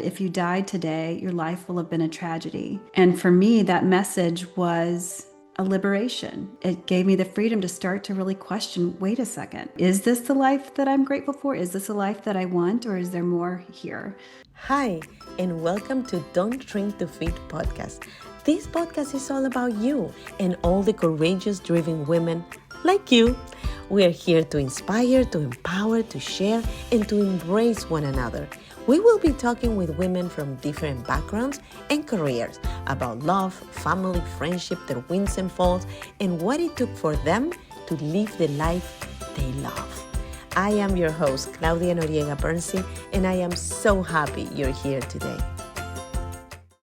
If you died today, your life will have been a tragedy. And for me, that message was a liberation. It gave me the freedom to start to really question, wait a second, is this the life that I'm grateful for? Is this a life that I want, or is there more here? Hi, and welcome to Don't Drink to Feed podcast. This podcast is all about you and all the courageous, driven women like you. We are here to inspire, to empower, to share, and to embrace one another. We will be talking with women from different backgrounds and careers about love, family, friendship, their wins and falls, and what it took for them to live the life they love. I am your host, Claudia Noriega-Bernstein, and I am so happy you're here today.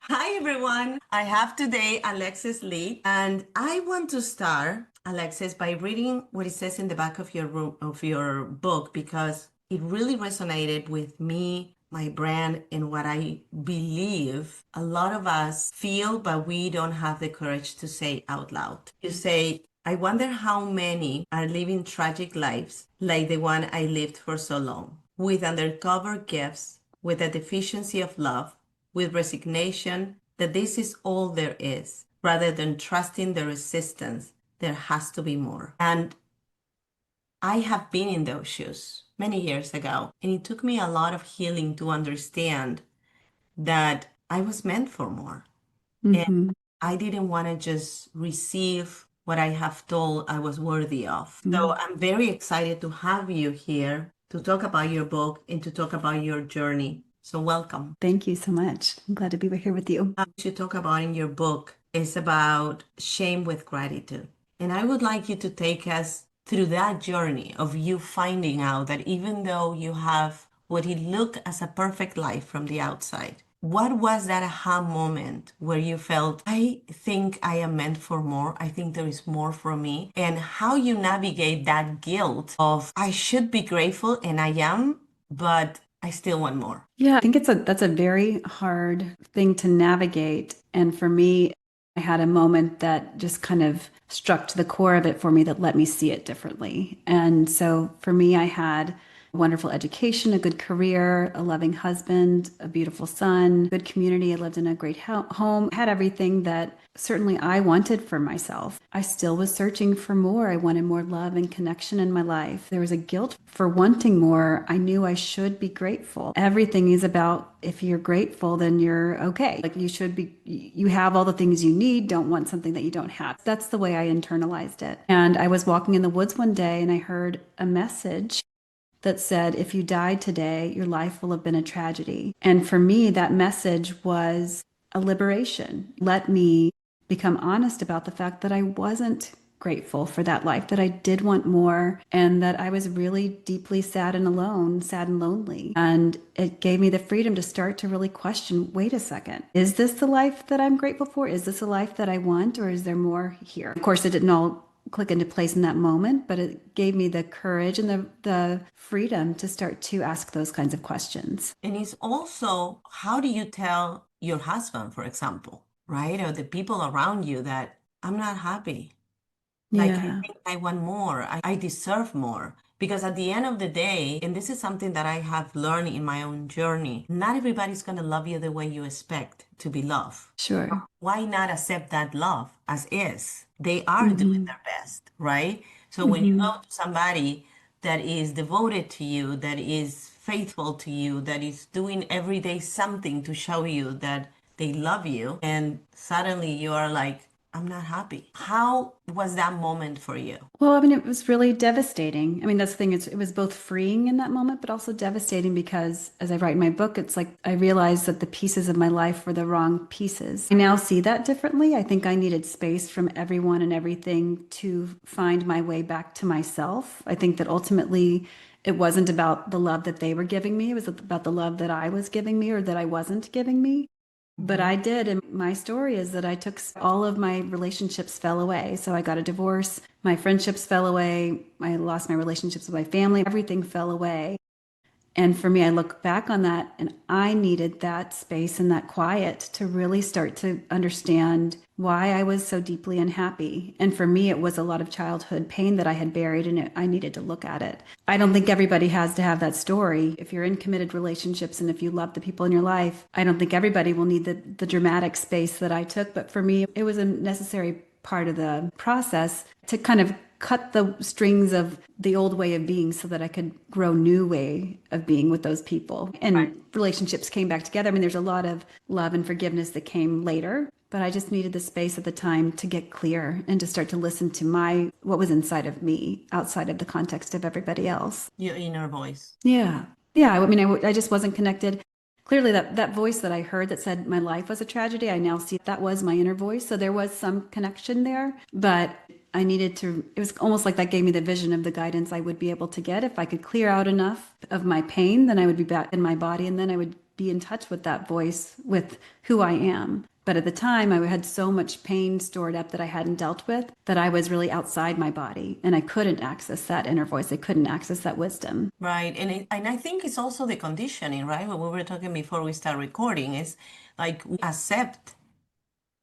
Hi, everyone. I have today Alexis Leigh, and I want to start, Alexis, by reading what it says in the back of your book, because it really resonated with me, my brand, and what I believe a lot of us feel, but we don't have the courage to say out loud. You say, I wonder how many are living tragic lives like the one I lived for so long, with undercover gifts, with a deficiency of love, with resignation that this is all there is, rather than trusting the resistance, there has to be more. And I have been in those shoes many years ago, and it took me a lot of healing to understand that I was meant for more. And I didn't want to just receive what I have told I was worthy of. So I'm very excited to have you here to talk about your book and to talk about your journey. So welcome. Thank you so much. I'm glad to be here with you. What you talk about in your book is about shame with gratitude. And I would like you to take us through that journey of you finding out that even though you have what it looked as a perfect life from the outside, what was that aha moment where you felt, I think I am meant for more. I think there is more for me. And how you navigate that guilt of, I should be grateful and I am, but I still want more. Yeah, I think that's a very hard thing to navigate. And for me, I had a moment that just kind of struck to the core of it for me that let me see it differently. And so for me, I had a wonderful education, a good career, a loving husband, a beautiful son, good community. I lived in a great home, had everything that certainly I wanted for myself. I still was searching for more. I wanted more love and connection in my life. There was a guilt for wanting more. I knew I should be grateful. Everything is about, if you're grateful, then you're okay. Like you should be, you have all the things you need, don't want something that you don't have. That's the way I internalized it. And I was walking in the woods one day and I heard a message that said, if you died today, your life will have been a tragedy. And for me, that message was a liberation. Let me become honest about the fact that I wasn't grateful for that life, that I did want more, and that I was really deeply sad and alone, sad and lonely. And it gave me the freedom to start to really question, wait a second, is this the life that I'm grateful for? Is this a life that I want, or is there more here? Of course, it didn't all click into place in that moment, but it gave me the courage and the freedom to start to ask those kinds of questions. And it's also, how do you tell your husband, for example, right? Or the people around you that I'm not happy. Like, I Yeah. think I want more. I deserve more. Because at the end of the day, and this is something that I have learned in my own journey, not everybody's going to love you the way you expect to be loved. Sure. Why not accept that love as is? They are doing their best, right? So when you go to somebody that is devoted to you, that is faithful to you, that is doing every day something to show you that they love you, and suddenly you are like, I'm not happy. How was that moment for you? Well, I mean, it was really devastating. I mean, that's the thing. It was both freeing in that moment, but also devastating because as I write in my book, it's like I realized that the pieces of my life were the wrong pieces. I now see that differently. I think I needed space from everyone and everything to find my way back to myself. I think that ultimately it wasn't about the love that they were giving me. It was about the love that I was giving me or that I wasn't giving me. But I did. And my story is that I took all of my relationships fell away. So I got a divorce. My friendships fell away. I lost my relationships with my family. Everything fell away. And for me, I look back on that and I needed that space and that quiet to really start to understand why I was so deeply unhappy. And for me, it was a lot of childhood pain that I had buried and I needed to look at it. I don't think everybody has to have that story. If you're in committed relationships and if you love the people in your life, I don't think everybody will need the dramatic space that I took. But for me, it was a necessary part of the process to kind of cut the strings of the old way of being so that I could grow new way of being with those people. Right. And relationships came back together. I mean, there's a lot of love and forgiveness that came later, but I just needed the space at the time to get clear and to start to listen to what was inside of me outside of the context of everybody else. Your inner voice. Yeah. Yeah. I mean, I just wasn't connected. Clearly, that voice that I heard that said my life was a tragedy, I now see that was my inner voice. So there was some connection there, but I needed to, it was almost like that gave me the vision of the guidance I would be able to get. If I could clear out enough of my pain, then I would be back in my body and then I would be in touch with that voice, with who I am. But at the time, I had so much pain stored up that I hadn't dealt with that I was really outside my body and I couldn't access that inner voice. I couldn't access that wisdom. Right. And I think it's also the conditioning, right? What we were talking before we start recording is like we accept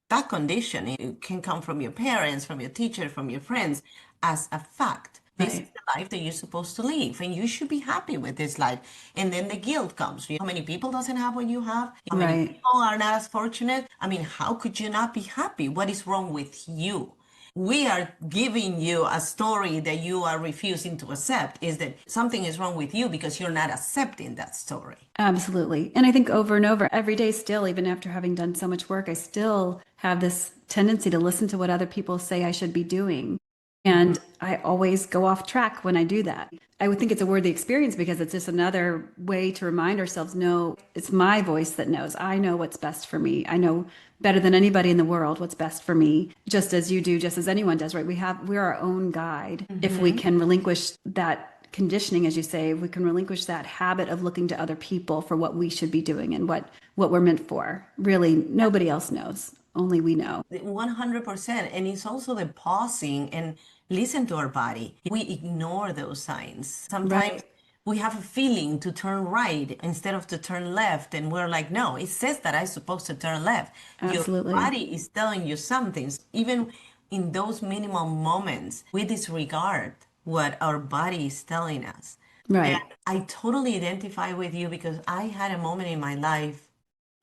that conditioning. It can come from your parents, from your teacher, from your friends as a fact. This is Right. the life that you're supposed to live, and you should be happy with this life. And then the guilt comes. How many people doesn't have what you have? How many Right. people are not as fortunate? I mean, how could you not be happy? What is wrong with you? We are giving you a story that you are refusing to accept, is that something is wrong with you because you're not accepting that story. Absolutely. And I think over and over, every day still, even after having done so much work, I still have this tendency to listen to what other people say I should be doing. And I always go off track when I do that. I would think it's a worthy experience because it's just another way to remind ourselves, no, it's my voice that knows. I know what's best for me. I know better than anybody in the world what's best for me, just as you do, just as anyone does, right? We're our own guide. If we can relinquish that conditioning, as you say, if we can relinquish that habit of looking to other people for what we should be doing and what we're meant for. Really, nobody else knows. Only we know. 100%. And it's also the pausing and listen to our body. We ignore those signs. Sometimes Right. we have a feeling to turn right instead of to turn left. And we're like, no, it says that I'm supposed to turn left. Your Absolutely. body is telling you something. Even in those minimal moments, we disregard what our body is telling us. And Right. I totally identify with you because I had a moment in my life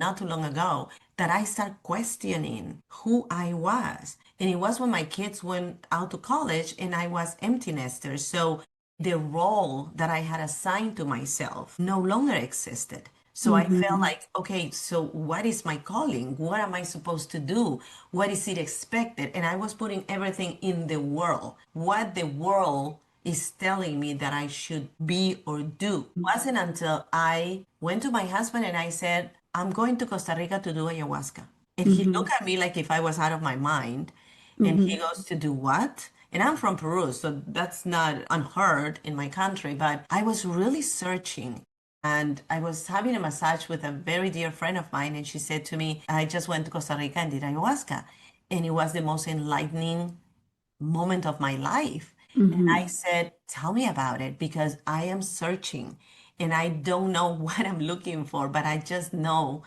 not too long ago that I started questioning who I was. And it was when my kids went out to college and I was empty nester. So the role that I had assigned to myself no longer existed. So I felt like, okay, so what is my calling? What am I supposed to do? What is it expected? And I was putting everything in the world. What the world is telling me that I should be or do. It wasn't until I went to my husband and I said, I'm going to Costa Rica to do ayahuasca. And he Mm-hmm. looked at me like if I was out of my mind. And he Mm-hmm. goes, to do what? And I'm from Peru, so that's not unheard in my country. But I was really searching. And I was having a massage with a very dear friend of mine. And she said to me, I just went to Costa Rica and did ayahuasca. And it was the most enlightening moment of my life. And Mm-hmm. I said, tell me about it because I am searching and I don't know what I'm looking for, but I just know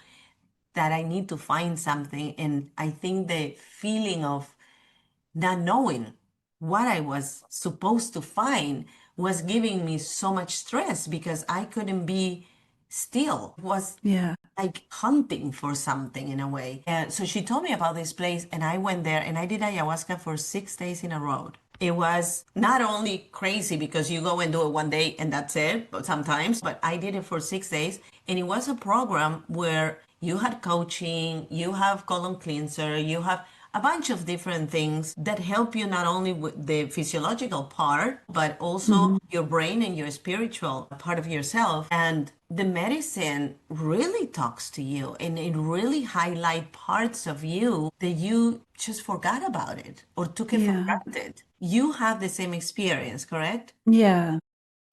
that I need to find something. And I think the feeling of not knowing what I was supposed to find was giving me so much stress because I couldn't be still. It was Yeah. like hunting for something in a way. So she told me about this place, and I went there and I did ayahuasca for 6 days in a row. It was not only crazy because you go and do it one day and that's it, but sometimes, but I did it for 6 days. And it was a program where you had coaching, you have colon cleanser, you have a bunch of different things that help you not only with the physiological part, but also Mm-hmm. your brain and your spiritual part of yourself. And the medicine really talks to you and it really highlight parts of you that you just forgot about it or took it for Yeah. granted. You have the same experience, correct? Yeah.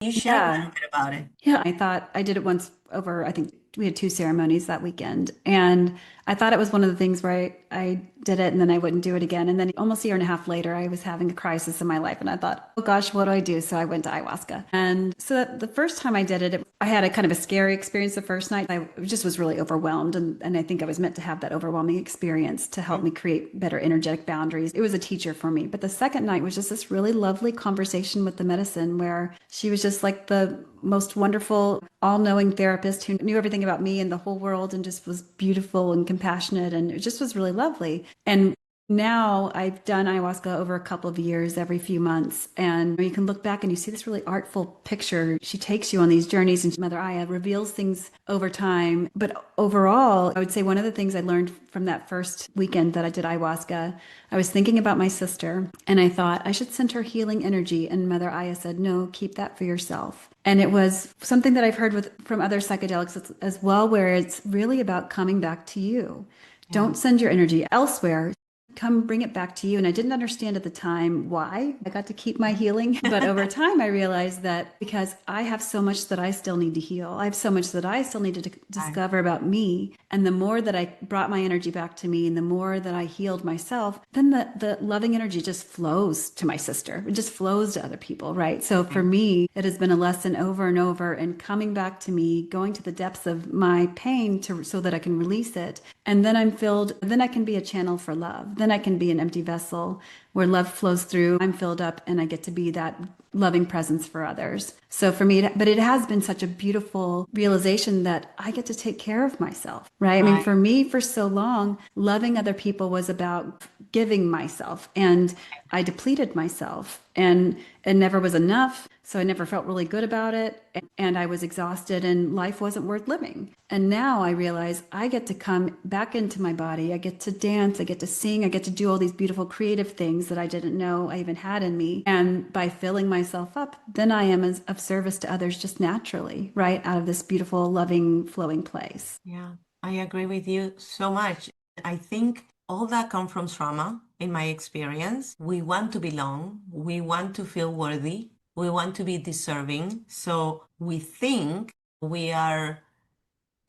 You share a Yeah. little bit about it. Yeah. I thought I did it once over, I think we had two ceremonies that weekend. And I thought it was one of the things where I did it and then I wouldn't do it again. And then almost a year and a half later, I was having a crisis in my life. And I thought, oh gosh, what do I do? So I went to ayahuasca. And so the first time I did it, I had a kind of a scary experience the first night. I just was really overwhelmed. And I think I was meant to have that overwhelming experience to help me create better energetic boundaries. It was a teacher for me. But the second night was just this really lovely conversation with the medicine where she was just like the most wonderful, all-knowing therapist who knew everything about me and the whole world and just was beautiful and compassionate. And it just was really lovely. And now I've done ayahuasca over a couple of years, every few months. And you can look back and you see this really artful picture. She takes you on these journeys and Mother Aya reveals things over time. But overall, I would say one of the things I learned from that first weekend that I did ayahuasca, I was thinking about my sister and I thought I should send her healing energy. And Mother Aya said, no, keep that for yourself. And it was something that I've heard from other psychedelics as well, where it's really about coming back to you. Don't send your energy elsewhere. Come bring it back to you. And I didn't understand at the time why I got to keep my healing. But over time, I realized that because I have so much that I still need to heal, I have so much that I still need to discover about me. And the more that I brought my energy back to me and the more that I healed myself, then the loving energy just flows to my sister. It just flows to other people, right? So for me, it has been a lesson over and over and coming back to me, going to the depths of my pain so that I can release it. And then I'm filled, then I can be a channel for love. Then I can be an empty vessel where love flows through. I'm filled up and I get to be that loving presence for others. So for me, but it has been such a beautiful realization that I get to take care of myself, right? I mean, for me, for so long, loving other people was about giving myself and I depleted myself and it never was enough. So I never felt really good about it. And I was exhausted and life wasn't worth living. And now I realize I get to come back into my body. I get to dance. I get to sing. I get to do all these beautiful creative things that I didn't know I even had in me. And by filling myself up, then I am of service to others just naturally, right? Out of this beautiful, loving, flowing place. Yeah, I agree with you so much. I think all that comes from trauma, in my experience. We want to belong, we want to feel worthy, we want to be deserving. So we think we are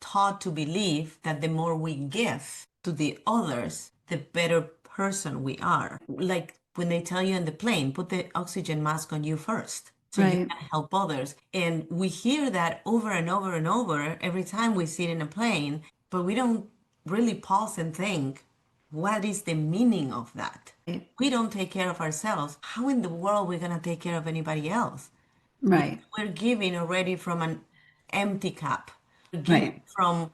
taught to believe that the more we give to the others, the better person we are. Like when they tell you in the plane, put the oxygen mask on you first so you can help others. And we hear that over and over and over every time we sit in a plane, but we don't really pause and think, what is the meaning of that? We don't take care of ourselves. How in the world are we going to take care of anybody else? Right. We're giving already from an empty cup. We're giving Right. from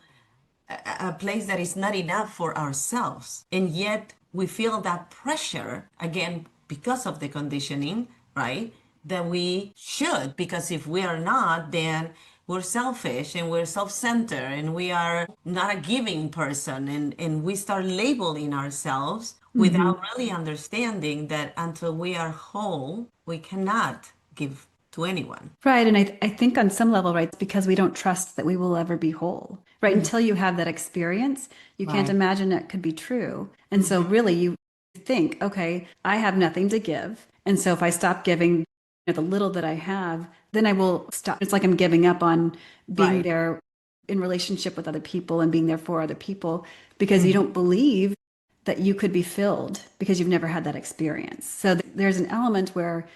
a place that is not enough for ourselves. And yet we feel that pressure, again, because of the conditioning, right? That we should, because if we are not, then we're selfish and we're self-centered and we are not a giving person. And we start labeling ourselves without really understanding that until we are whole, we cannot give to anyone. Right. And I think on some level, right, it's because we don't trust that we will ever be whole, right? Until you have that experience, you can't Right. imagine it could be true. And so really you think, okay, I have nothing to give. And so if I stop giving the little that I have, then I will stop. It's like I'm giving up on being Right. there in relationship with other people and being there for other people because you don't believe that you could be filled because you've never had that experience. So there's an element where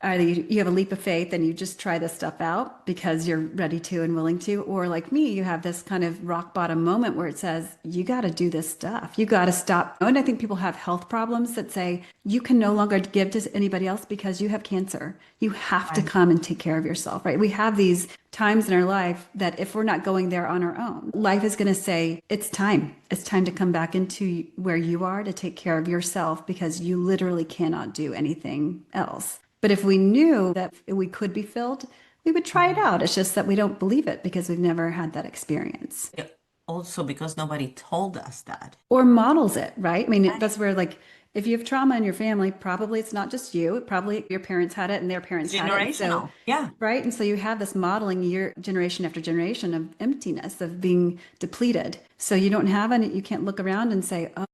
either you have a leap of faith and you just try this stuff out because you're ready to and willing to, or like me, you have this kind of rock bottom moment where it says, you got to do this stuff. You got to stop. And I think people have health problems that say you can no longer give to anybody else because you have cancer. You have to come and take care of yourself, right? We have these times in our life that if we're not going there on our own, life is going to say, it's time. It's time to come back into where you are to take care of yourself because you literally cannot do anything else. But if we knew that we could be filled, we would try it out. It's just that we don't believe it because we've never had that experience. Yeah, also because nobody told us that. Or models it, right? I mean, that's where like if you have trauma in your family, probably it's not just you. Probably your parents had it and their parents had it. So, Generational. Yeah. right. And so you have this modeling year, generation after generation of emptiness, of being depleted. So you don't have any, you can't look around and say, oh,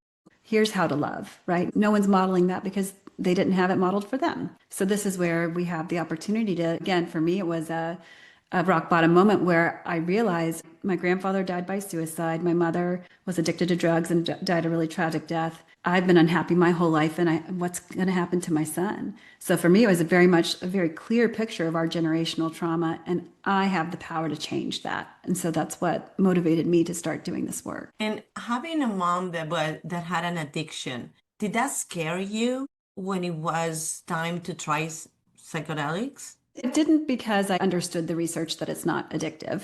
here's how to love, right? No one's modeling that because they didn't have it modeled for them. So this is where we have the opportunity to, again, for me, it was a rock bottom moment where I realized my grandfather died by suicide. My mother was addicted to drugs and died a really tragic death. I've been unhappy my whole life, and what's going to happen to my son? So for me, it was a very clear picture of our generational trauma, and I have the power to change that. And so that's what motivated me to start doing this work. And having a mom that had an addiction, did that scare you when it was time to try psychedelics? It didn't, because I understood the research that it's not addictive.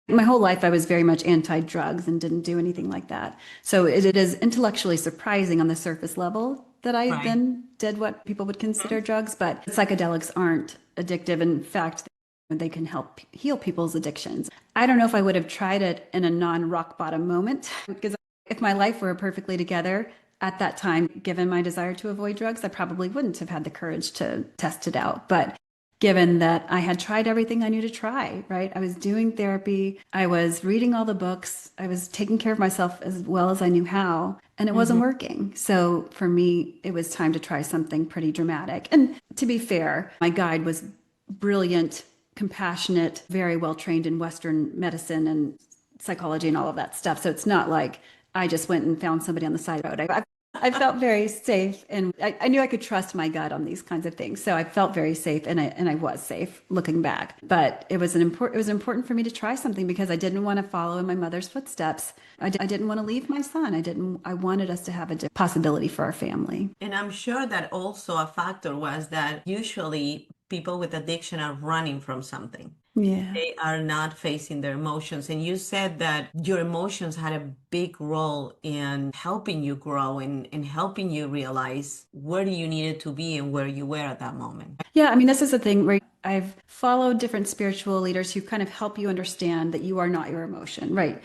My whole life, I was very much anti-drugs and didn't do anything like that. So it is intellectually surprising on the surface level that I Right. then did what people would consider drugs, but psychedelics aren't addictive. In fact, they can help heal people's addictions. I don't know if I would have tried it in a non-rock bottom moment, because if my life were perfectly together at that time, given my desire to avoid drugs, I probably wouldn't have had the courage to test it out. But given that I had tried everything I knew to try, right? I was doing therapy, I was reading all the books, I was taking care of myself as well as I knew how, and it wasn't working. So for me, it was time to try something pretty dramatic. And to be fair, my guide was brilliant, compassionate, very well trained in Western medicine and psychology and all of that stuff. So it's not like I just went and found somebody on the side of the road. I felt very safe, and I knew I could trust my gut on these kinds of things. So I felt very safe, and I was safe looking back. But it was important for me to try something, because I didn't want to follow in my mother's footsteps. I didn't want to leave my son. I wanted us to have a possibility for our family. And I'm sure that also a factor was that usually people with addiction are running from something. Yeah. They are not facing their emotions. And you said that your emotions had a big role in helping you grow and helping you realize where you needed to be and where you were at that moment. Yeah, I mean, this is the thing where I've followed different spiritual leaders who kind of help you understand that you are not your emotion, right?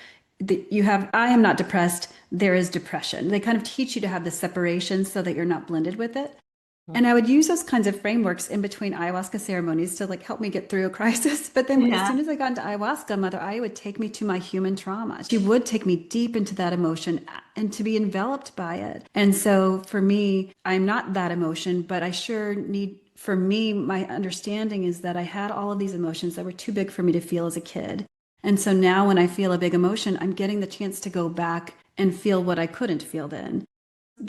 I am not depressed, there is depression. They kind of teach you to have this separation so that you're not blended with it. And I would use those kinds of frameworks in between ayahuasca ceremonies to like help me get through a crisis. But then as Yeah. soon as I got into ayahuasca, Mother Aya would take me to my human trauma. She would take me deep into that emotion and to be enveloped by it. And so for me, I'm not that emotion, but I sure need, for me, my understanding is that I had all of these emotions that were too big for me to feel as a kid. And so now when I feel a big emotion, I'm getting the chance to go back and feel what I couldn't feel then.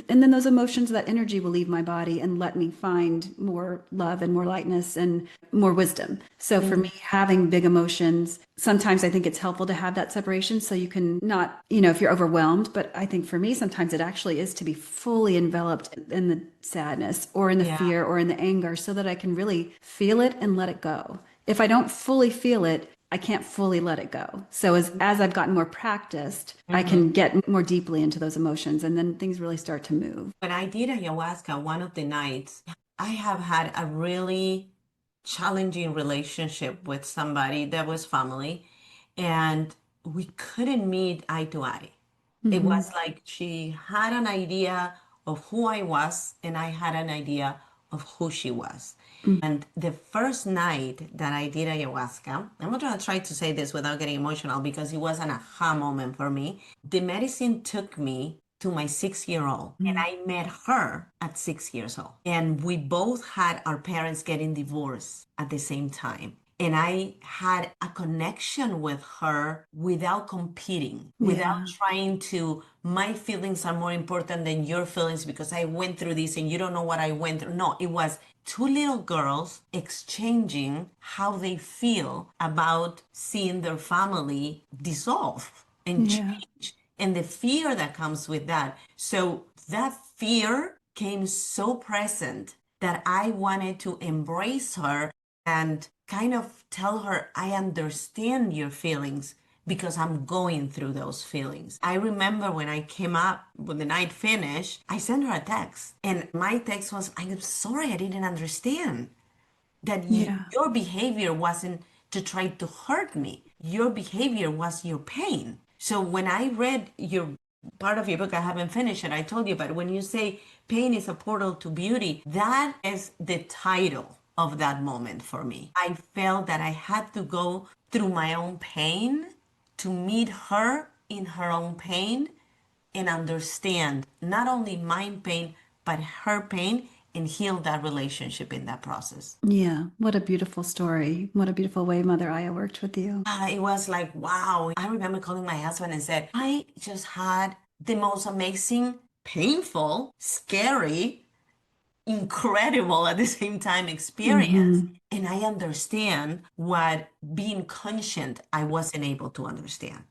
And then those emotions, that energy will leave my body and let me find more love and more lightness and more wisdom. So for me, having big emotions, sometimes I think it's helpful to have that separation so you can not, if you're overwhelmed. But I think for me, sometimes it actually is to be fully enveloped in the sadness or in the Yeah. fear or in the anger so that I can really feel it and let it go. If I don't fully feel it, I can't fully let it go. So as I've gotten more practiced, I can get more deeply into those emotions, and then things really start to move. When I did ayahuasca, one of the nights, I have had a really challenging relationship with somebody that was family, and we couldn't meet eye to eye. It Hmm. was like she had an idea of who I was, and I had an idea of who she was. And the first night that I did ayahuasca, I'm not going to try to say this without getting emotional because it was an aha moment for me. The medicine took me to my 6 year old, and I met her at 6 years old. And we both had our parents getting divorced at the same time. And I had a connection with her without competing, without Yeah. trying to, my feelings are more important than your feelings because I went through this and you don't know what I went through. No, it was two little girls exchanging how they feel about seeing their family dissolve and Yeah. change and the fear that comes with that. So that fear came so present that I wanted to embrace her and kind of tell her, I understand your feelings because I'm going through those feelings. I remember when I came up, when the night finished, I sent her a text. And my text was, I'm sorry, I didn't understand that Yeah. your behavior wasn't to try to hurt me. Your behavior was your pain. So when I read your part of your book, I haven't finished it, I told you, but when you say pain is a portal to beauty, that is the title of that moment for me. I felt that I had to go through my own pain to meet her in her own pain and understand not only my pain, but her pain and heal that relationship in that process. Yeah. What a beautiful story. What a beautiful way Mother Aya worked with you. It was like, wow. I remember calling my husband and said, I just had the most amazing, painful, scary, incredible at the same time experience. Hmm. And I understand what being conscient I wasn't able to understand.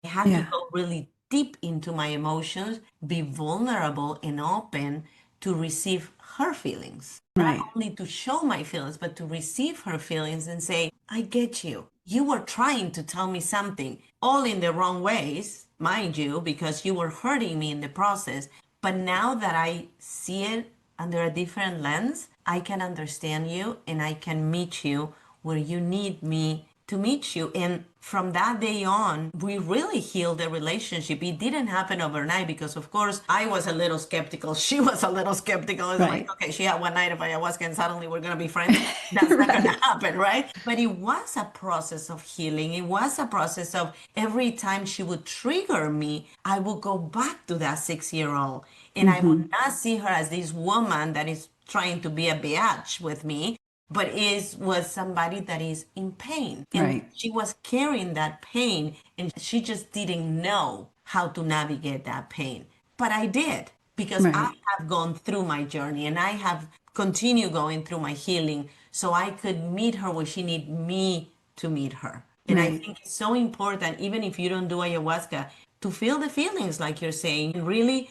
I had to Yeah. go really deep into my emotions, be vulnerable and open to receive her feelings. Not Right. only to show my feelings, but to receive her feelings and say, I get you. You were trying to tell me something, all in the wrong ways, mind you, because you were hurting me in the process. But now that I see it under a different lens, I can understand you and I can meet you where you need me to meet you. And from that day on, we really healed the relationship. It didn't happen overnight because, of course, I was a little skeptical. She was a little skeptical. It's like, Right. okay, she had one night of ayahuasca and suddenly we're going to be friends. That's not going to Right. happen, right? But it was a process of healing. It was a process of every time she would trigger me, I would go back to that 6 year old. And I would Hmm. not see her as this woman that is trying to be a biatch with me, but was somebody that is in pain. And Right. she was carrying that pain and she just didn't know how to navigate that pain. But I did because I Right. have gone through my journey and I have continued going through my healing so I could meet her where she need me to meet her. And I Right. think it's so important, even if you don't do ayahuasca, to feel the feelings like you're saying, and really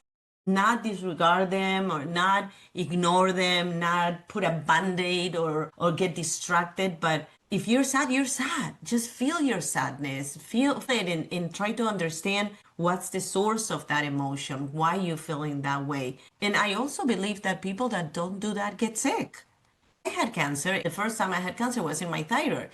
not disregard them or not ignore them, not put a band-aid or get distracted. But if you're sad, you're sad. Just feel your sadness, feel it, and try to understand what's the source of that emotion, why you're feeling that way. And I also believe that people that don't do that get sick. I had cancer. The first time I had cancer was in my thyroid.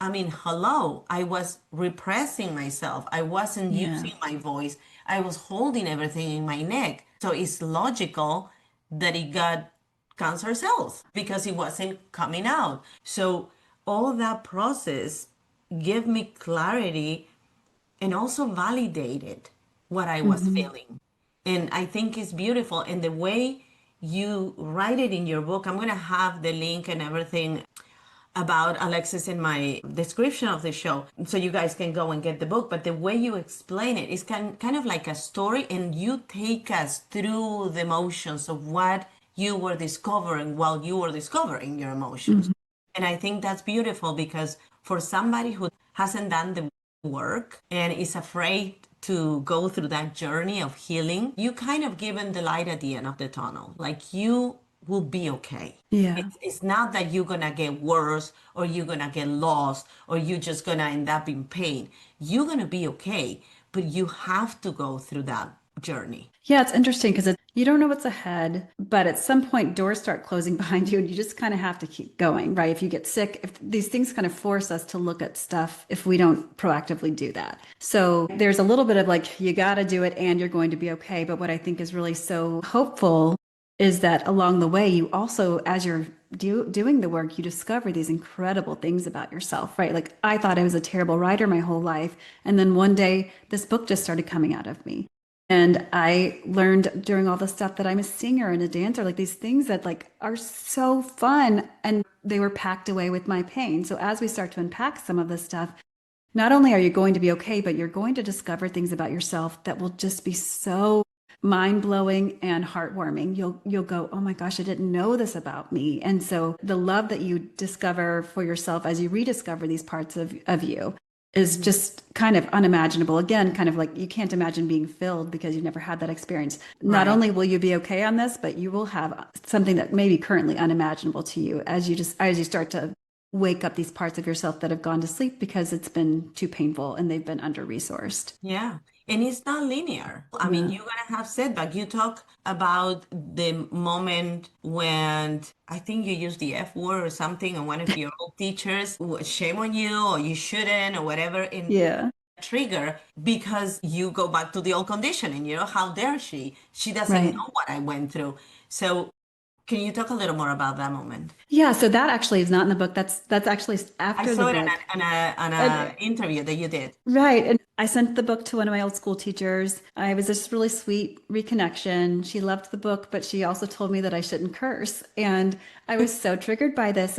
I mean, hello, I was repressing myself. I wasn't Yeah. using my voice. I was holding everything in my neck. So it's logical that it got cancer cells because it wasn't coming out. So all that process gave me clarity and also validated what I was Hmm. feeling. And I think it's beautiful. And the way you write it in your book, I'm going to have the link and everything about Alexis in my description of the show so you guys can go and get the book. But the way you explain it is kind of like a story, and you take us through the emotions of what you were discovering while you were discovering your emotions. Hmm. And I think that's beautiful because for somebody who hasn't done the work and is afraid to go through that journey of healing, you kind of given the light at the end of the tunnel. Like you will be okay. Yeah. It's not that you're gonna get worse or you're gonna get lost or you're just gonna end up in pain. You're gonna be okay, but you have to go through that journey. Yeah, it's interesting because you don't know what's ahead, but at some point doors start closing behind you and you just kind of have to keep going, right? If you get sick, if these things kind of force us to look at stuff if we don't proactively do that. So there's a little bit of like, you got to do it and you're going to be okay. But what I think is really so hopeful is that along the way, you also, as you're doing the work, you discover these incredible things about yourself, right? Like I thought I was a terrible writer my whole life. And then one day this book just started coming out of me. And I learned during all the stuff that I'm a singer and a dancer, like these things that like are so fun and they were packed away with my pain. So as we start to unpack some of this stuff, not only are you going to be okay, but you're going to discover things about yourself that will just be so mind-blowing and heartwarming. You'll go, "Oh my gosh, I didn't know this about me." And so the love that you discover for yourself as you rediscover these parts of you is just kind of unimaginable. Again, kind of like you can't imagine being filled because you've never had that experience. Not Right. only will you be okay on this, but you will have something that may be currently unimaginable to you as you start to wake up these parts of yourself that have gone to sleep because it's been too painful and they've been under resourced. Yeah. And it's not linear. I mean, Yeah. you're gonna have setback. You talk about the moment when I think you used the F word or something, and one of your old teachers, shame on you, or you shouldn't, or whatever, in Yeah. trigger because you go back to the old conditioning, how dare she? She doesn't Right. know what I went through. So Can you talk a little more about that moment? Yeah, so that actually is not in the book. That's actually I after the saw it book. on And a interview that you did. right. And I sent the book to one of my old school teachers. I was just really sweet reconnection. She loved the book, but she also told me that I shouldn't curse. And I was so triggered by this.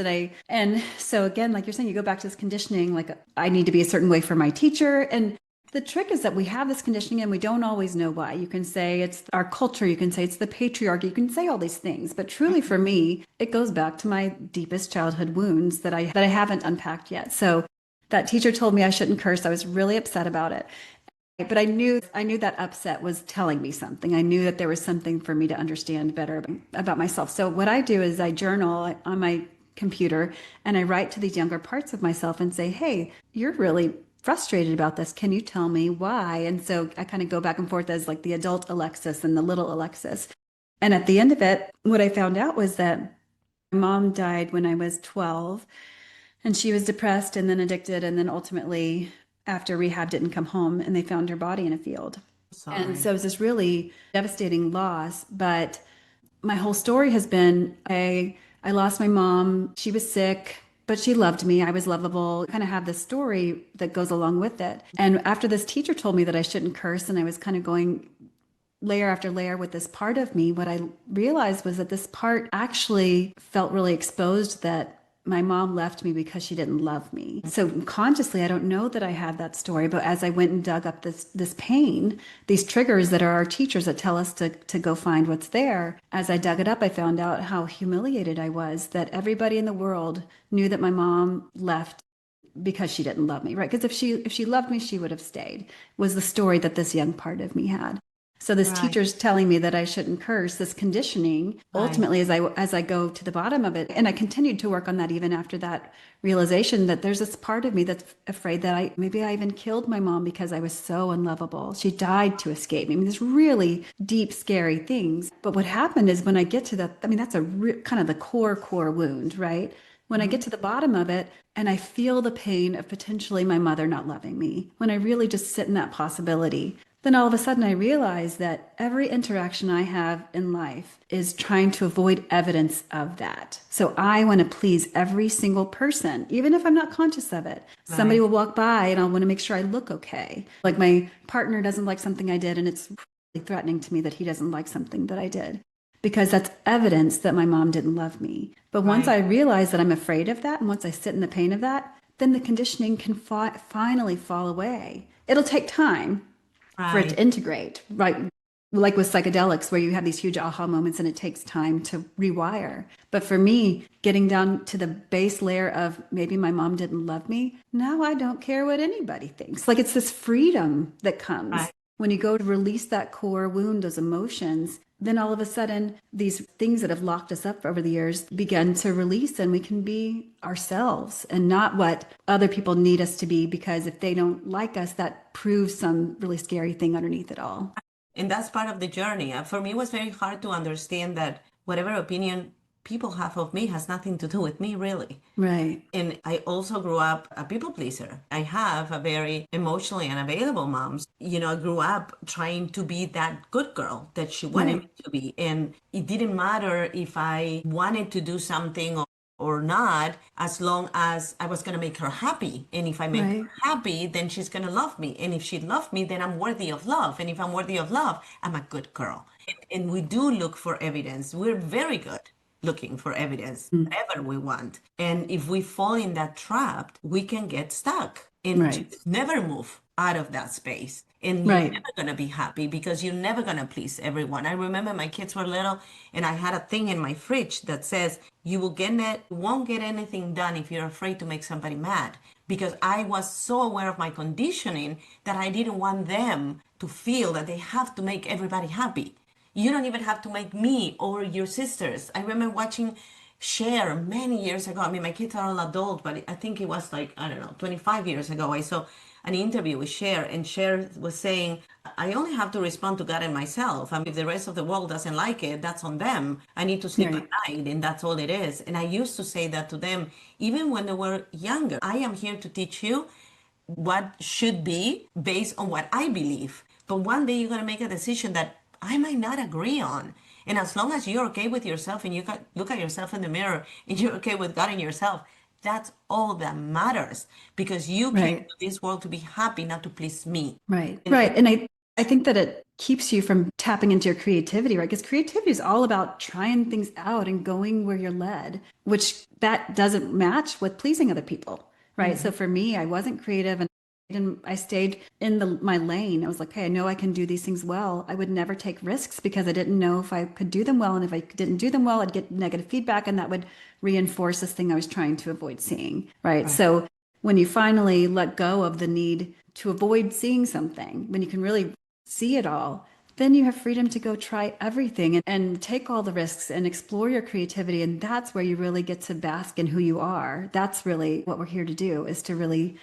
And so again, like you're saying, you go back to this conditioning, like I need to be a certain way for my teacher. And the trick is that we have this conditioning and we don't always know why. You can say it's our culture, you can say it's the patriarchy, you can say all these things, but truly for me, it goes back to my deepest childhood wounds that I haven't unpacked yet. So that teacher told me I shouldn't curse. I was really upset about it. But I knew that upset was telling me something. I knew that there was something for me to understand better about myself. So what I do is I journal on my computer and I write to these younger parts of myself and say, "Hey, you're really frustrated about this. Can you tell me why?" And so I kind of go back and forth as like the adult Alexis and the little Alexis. And at the end of it, what I found out was that my mom died when I was 12 and she was depressed and then addicted. And then ultimately, after rehab, didn't come home and they found her body in a field. And Sorry. so it was this really devastating loss. But my whole story has been I lost my mom. She was sick, but she loved me. I was lovable. I kind of have this story that goes along with it. And after this teacher told me that I shouldn't curse, and I was kind of going layer after layer with this part of me, what I realized was that this part actually felt really exposed, that my mom left me because she didn't love me. So consciously, I don't know that I had that story, but as I went and dug up this pain, these triggers that are our teachers that tell us to go find what's there, as I dug it up, I found out how humiliated I was, that everybody in the world knew that my mom left because she didn't love me, right? Because if she loved me, she would have stayed, was the story that this young part of me had. So this Right, teacher's telling me that I shouldn't curse, this conditioning, right, ultimately as I go to the bottom of it, and I continued to work on that even after that realization that there's this part of me that's afraid that I even killed my mom because I was so unlovable. She died to escape me. I mean, there's really deep, scary things. But what happened is when I get to that, I mean, that's kind of the core wound, right? When I get mhm, to the bottom of it and I feel the pain of potentially my mother not loving me, when I really just sit in that possibility, then all of a sudden I realize that every interaction I have in life is trying to avoid evidence of that. So I want to please every single person, even if I'm not conscious of it. Somebody right, will walk by and I'll want to make sure I look okay. Like my partner doesn't like something I did, and it's really threatening to me that he doesn't like something that I did, because that's evidence that my mom didn't love me. But once right, I realize that I'm afraid of that, and once I sit in the pain of that, then the conditioning can finally fall away. It'll take time for it to right. integrate, right? Like with psychedelics, where you have these huge aha moments and it takes time to rewire. But for me, getting down to the base layer of maybe my mom didn't love me, now I don't care what anybody thinks. Like it's this freedom that comes Right. when you go to release that core wound, those emotions. Then all of a sudden, these things that have locked us up over the years begin to release, and we can be ourselves and not what other people need us to be, because if they don't like us, that proves some really scary thing underneath it all. And that's part of the journey. For me, it was very hard to understand that whatever opinion people have of me has nothing to do with me, really. Right, And I also grew up a people pleaser. I have a very emotionally unavailable mom. I grew up trying to be that good girl that she wanted right, me to be. And it didn't matter if I wanted to do something or not, as long as I was going to make her happy. And if I make her right, happy, then she's going to love me. And if she loved me, then I'm worthy of love. And if I'm worthy of love, I'm a good girl. And we do look for evidence. We're very good looking for evidence, mm, whatever we want. And if we fall in that trap, we can get stuck and right, just never move out of that space. And you're right, never going to be happy because you're never going to please everyone. I remember my kids were little and I had a thing in my fridge that says, won't get anything done if you're afraid to make somebody mad. Because I was so aware of my conditioning that I didn't want them to feel that they have to make everybody happy. You don't even have to make me or your sisters. I remember watching Cher many years ago. I mean, my kids are all adult, but I think it was like, I don't know, 25 years ago. I saw an interview with Cher, and Cher was saying, I only have to respond to God and myself. I mean, if the rest of the world doesn't like it, that's on them. I need to sleep at right, night, and that's all it is. And I used to say that to them, even when they were younger. I am here to teach you what should be based on what I believe. But one day you're going to make a decision that I might not agree on. And as long as you're okay with yourself and look at yourself in the mirror and you're okay with God and yourself, that's all that matters, because you came Right. to this world to be happy, not to please me. Right. And Right. And I think that it keeps you from tapping into your creativity, right? Because creativity is all about trying things out and going where you're led, which that doesn't match with pleasing other people, right? So Mhm. for me, I wasn't creative and I stayed in my lane. I was like, hey, I know I can do these things well. I would never take risks because I didn't know if I could do them well. And if I didn't do them well, I'd get negative feedback and that would reinforce this thing I was trying to avoid seeing, right? Right. So when you finally let go of the need to avoid seeing something, when you can really see it all, then you have freedom to go try everything and take all the risks and explore your creativity. And that's where you really get to bask in who you are. That's really what we're here to do, is to really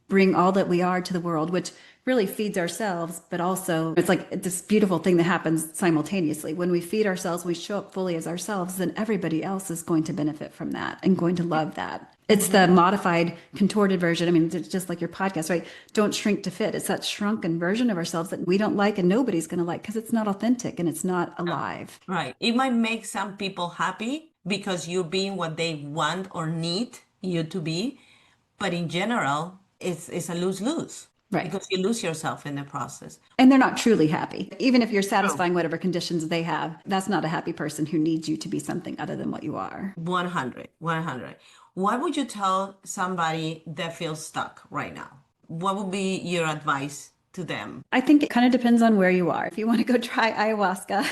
bring all that we are to the world, which really feeds ourselves, but also it's like this beautiful thing that happens simultaneously. When we feed ourselves, we show up fully as ourselves, then everybody else is going to benefit from that and going to love that. It's the Mhm. modified, contorted version. I mean, it's just like your podcast, right? Don't shrink to fit. It's that shrunken version of ourselves that we don't like and nobody's going to like because it's not authentic and it's not Yeah. alive. Right. It might make some people happy because you're being what they want or need you to be, but in general, it's a lose-lose Right. because you lose yourself in the process. And they're not truly happy. Even if you're True. satisfying whatever conditions they have, that's not a happy person who needs you to be something other than what you are. 100, 100. What would you tell somebody that feels stuck right now? What would be your advice to them? I think it kind of depends on where you are. If you want to go try ayahuasca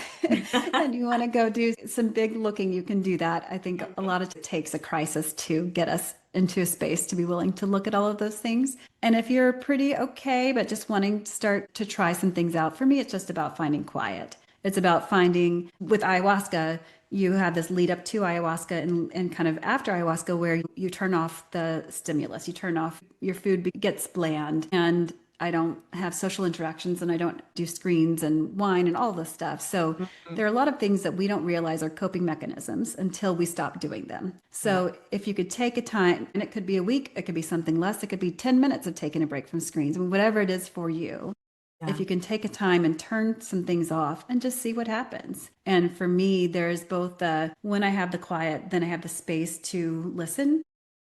and you want to go do some big looking, you can do that. I think a lot of it takes a crisis to get us into a space to be willing to look at all of those things. And if you're pretty okay, but just wanting to start to try some things out, for me, it's just about finding quiet. It's about finding, with ayahuasca, you have this lead up to ayahuasca and kind of after ayahuasca where you turn off the stimulus, you turn off your food gets bland, and I don't have social interactions and I don't do screens and wine and all this stuff. So Mhm. there are a lot of things that we don't realize are coping mechanisms until we stop doing them. Yeah. So if you could take a time, and it could be a week, it could be something less, it could be 10 minutes of taking a break from screens, I mean, whatever it is for you. If Yeah. you can take a time and turn some things off and just see what happens. And for me, there's both the when I have the quiet, then I have the space to listen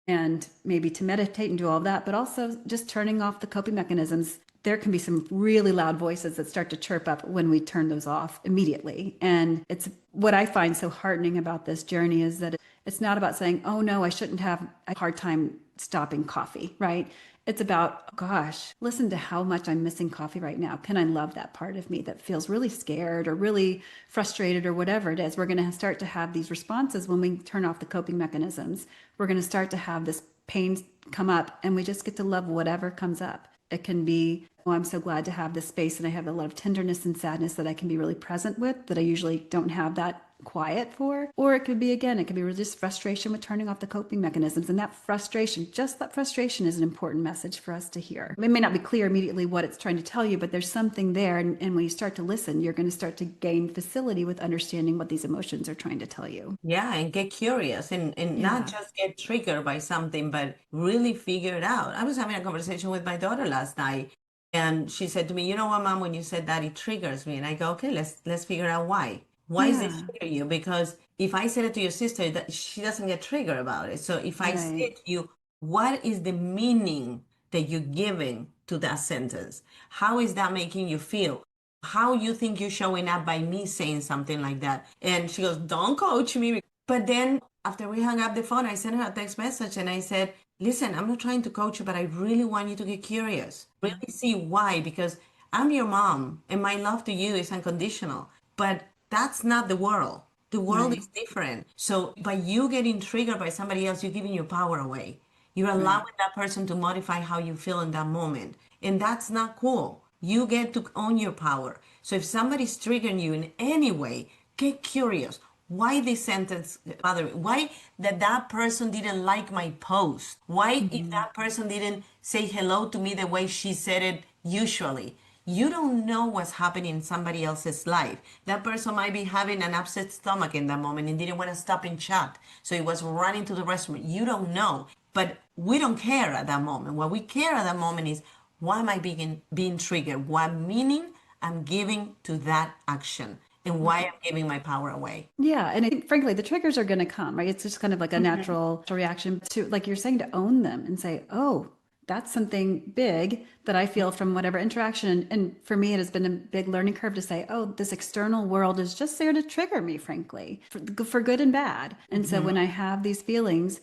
and maybe to meditate and do all of that, but also just turning off the coping mechanisms. There can be some really loud voices that start to chirp up when we turn those off immediately. And it's what I find so heartening about this journey is that it's not about saying, oh no, I shouldn't have a hard time stopping coffee, right? It's about, oh, gosh, listen to how much I'm missing coffee right now. Can I love that part of me that feels really scared or really frustrated or whatever it is? We're going to start to have these responses when we turn off the coping mechanisms. We're going to start to have this pain come up and we just get to love whatever comes up. It can be, oh, I'm so glad to have this space and I have a lot of tenderness and sadness that I can be really present with that I usually don't have that quiet for. Or it could be, again, it could be just frustration with turning off the coping mechanisms. And that frustration, just that frustration is an important message for us to hear. It may not be clear immediately what it's trying to tell you, but there's something there. And when you start to listen, you're going to start to gain facility with understanding what these emotions are trying to tell you. Yeah, and get curious and not Yeah. just get triggered by something, but really figure it out. I was having a conversation with my daughter last night, and she said to me, "You know what, Mom, when you said that, it triggers me." And I go, "Okay, let's figure out why. Why is it Yeah. trigger you? Because if I said it to your sister, that she doesn't get triggered about it. So if I say Right. it to you, what is the meaning that you're giving to that sentence? How is that making you feel? How you think you're showing up by me saying something like that?" And she goes, "Don't coach me." But then after we hung up the phone, I sent her a text message and I said, "Listen, I'm not trying to coach you, but I really want you to get curious. Really see why, because I'm your mom and my love to you is unconditional. But that's not the world. The world Right. is different. So by you getting triggered by somebody else, you're giving your power away. You're Right. allowing that person to modify how you feel in that moment. And that's not cool. You get to own your power. So if somebody's triggering you in any way, get curious. Why this sentence bothered me? Why that person didn't like my post? Why if Mhm. that person didn't say hello to me the way she said it usually? You don't know what's happening in somebody else's life. That person might be having an upset stomach in that moment and didn't want to stop and chat. So he was running to the restroom. You don't know. But we don't care at that moment. What we care at that moment is, why am I being triggered? What meaning I'm giving to that action? and why I'm giving my power away. Yeah. And I think, frankly, the triggers are going to come, right? It's just kind of like a natural reaction to, like you're saying, to own them and say, oh, that's something big that I feel from whatever interaction. And for me, it has been a big learning curve to say, oh, this external world is just there to trigger me, frankly, for good and bad. And so when I have these feelings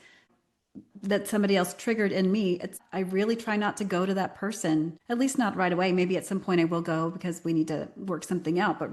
that somebody else triggered in me, I really try not to go to that person, at least not right away. Maybe at some point I will go because we need to work something out. But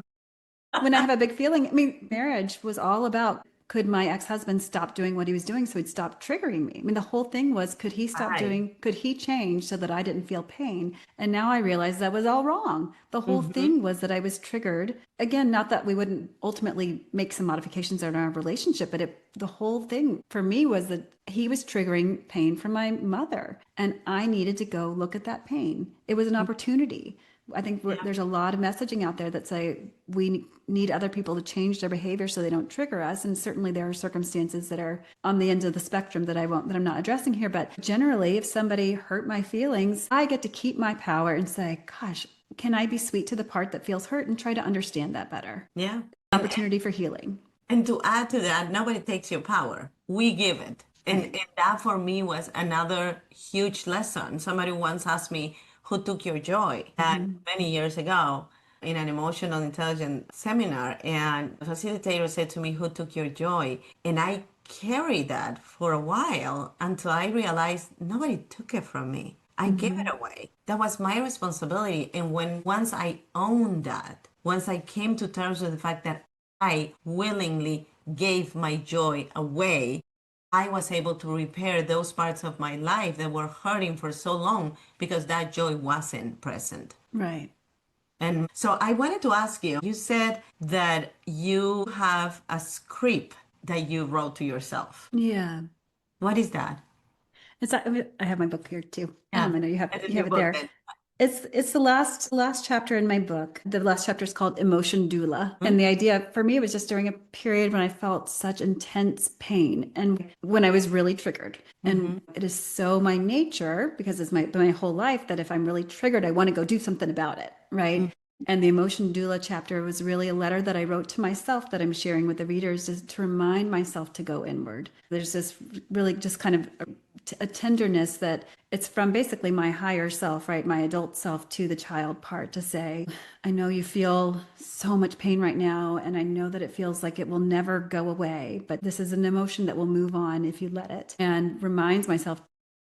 when I have a big feeling, I mean, marriage was all about, could my ex-husband stop doing what he was doing so he'd stop triggering me? I mean, the whole thing was, Right. could he change so that I didn't feel pain? And now I realize that was all wrong. The whole Mm-hmm. thing was that I was triggered. Again, not that we wouldn't ultimately make some modifications in our relationship, but the whole thing for me was that he was triggering pain from my mother, and I needed to go look at that pain. It was an opportunity. I think Yeah. there's a lot of messaging out there that say we need other people to change their behavior so they don't trigger us. And certainly there are circumstances that are on the ends of the spectrum that I'm not addressing here. But generally, if somebody hurt my feelings, I get to keep my power and say, gosh, can I be sweet to the part that feels hurt and try to understand that better? Yeah. Opportunity for healing. And to add to that, nobody takes your power. We give it. Right. And that for me was another huge lesson. Somebody once asked me, who took your joy? And Mm-hmm. many years ago in an emotional intelligence seminar, and the facilitator said to me, who took your joy? And I carried that for a while until I realized nobody took it from me. I gave it Mm-hmm. away. That was my responsibility. And once I owned that, once I came to terms with the fact that I willingly gave my joy away, I was able to repair those parts of my life that were hurting for so long because that joy wasn't present. Right. And so I wanted to ask you, you said that you have a script that you wrote to yourself. Yeah. What is that? I have my book here too. Yeah, I know that is you your have it book there. then. It's the last chapter in my book. The last chapter is called Emotion Doula. Hmm? And the idea for me was just during a period when I felt such intense pain and when I was really triggered. And Mm-hmm. it is so my nature, because it's my whole life, that if I'm really triggered, I want to go do something about it. Right. And the Emotion Doula chapter was really a letter that I wrote to myself that I'm sharing with the readers, is to remind myself to go inward. There's this really just kind of a tenderness that it's from basically my higher self, right? My adult self to the child part, to say, I know you feel so much pain right now, and I know that it feels like it will never go away, but this is an emotion that will move on if you let it. And reminds myself,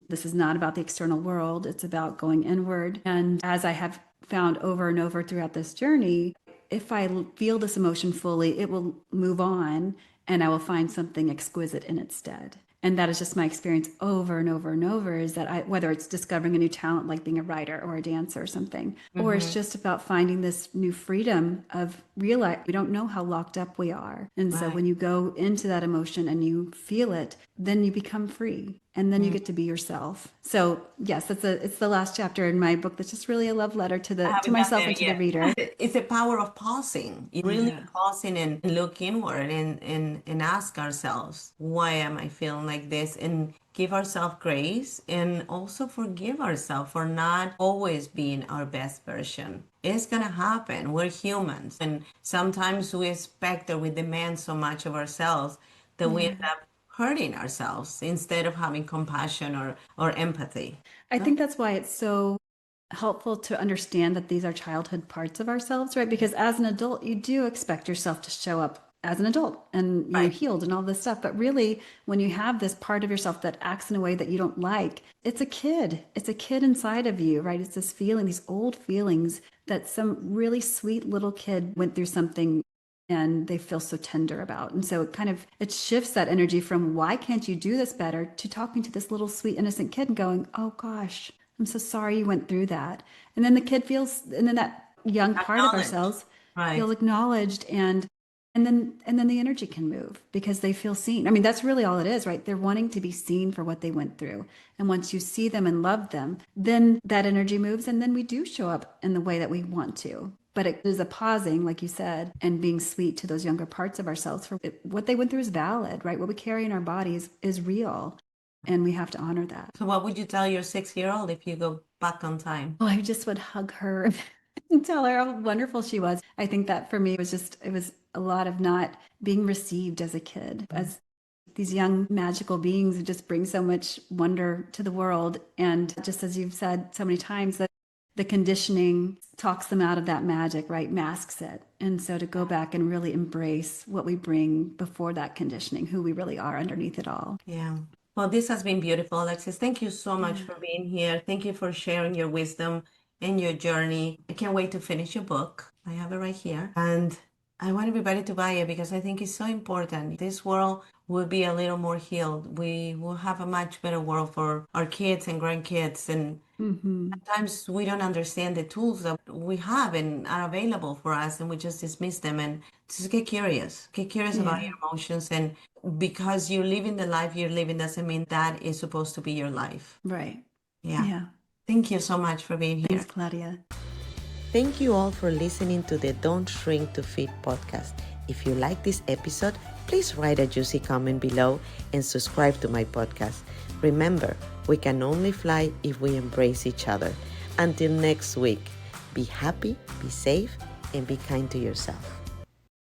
this is not about the external world, it's about going inward. And as I have found over and over throughout this journey, if I feel this emotion fully, it will move on and I will find something exquisite in its stead. And that is just my experience over and over and over, is that whether it's discovering a new talent like being a writer or a dancer or something, or it's Mm-hmm. just about finding this new freedom of realize we don't know how locked up we are. And so Right. when you go into that emotion and you feel it, then you become free and then you get to be yourself. So yes, it's the last chapter in my book that's just really a love letter I to haven't done myself there and to the yet. reader. It's the power of pausing. Really Yeah. pausing and look inward and ask ourselves, why am I feeling like this? And give ourselves grace and also forgive ourselves for not always being our best version. It's gonna happen. We're humans. And sometimes we expect or we demand so much of ourselves that we Yeah. end up hurting ourselves instead of having compassion or empathy. I So, think that's why it's so helpful to understand that these are childhood parts of ourselves, right? Because as an adult, you do expect yourself to show up as an adult and, right. healed and all this stuff. But really, when you have this part of yourself that acts in a way that you don't like, it's a kid. It's a kid inside of you, right? It's this feeling, these old feelings that some really sweet little kid went through something and they feel so tender about. And so it shifts that energy from why can't you do this better to talking to this little sweet innocent kid and going, "Oh gosh, I'm so sorry you went through that." And then the kid feels, and then that young part of Acknowledge. ourselves feels Right. acknowledged, and then the energy can move because they feel seen. I mean, that's really all it is, right? They're wanting to be seen for what they went through. And once you see them and love them, then that energy moves and then we do show up in the way that we want to. But it is a pausing, like you said, and being sweet to those younger parts of ourselves, for what they went through is valid, right? What we carry in our bodies is real, and we have to honor that. So what would you tell your 6-year-old if you go back on time? Oh, I just would hug her and tell her how wonderful she was. I think that for me it was a lot of not being received as a kid, as these young magical beings who just bring so much wonder to the world. And just as you've said so many times, that the conditioning talks them out of that magic, right? Masks it. And so to go back and really embrace what we bring before that conditioning, who we really are underneath it all. Yeah. Well, this has been beautiful, Alexis. Thank you so much Yeah. for being here. Thank you for sharing your wisdom and your journey. I can't wait to finish your book. I have it right here. And I want everybody to buy it because I think it's so important. This world will be a little more healed. We will have a much better world for our kids and grandkids. And Mm-hmm. sometimes we don't understand the tools that we have and are available for us, and we just dismiss them. And just get curious about Yeah. your emotions. And because you're living the life you're living doesn't mean that is supposed to be your life. Right. Yeah. Yeah. Thank you so much for being here. Thanks, Claudia. Thank you all for listening to the Don't Shrink to Fit podcast. If you like this episode, please write a juicy comment below and subscribe to my podcast. Remember, we can only fly if we embrace each other. Until next week, be happy, be safe, and be kind to yourself.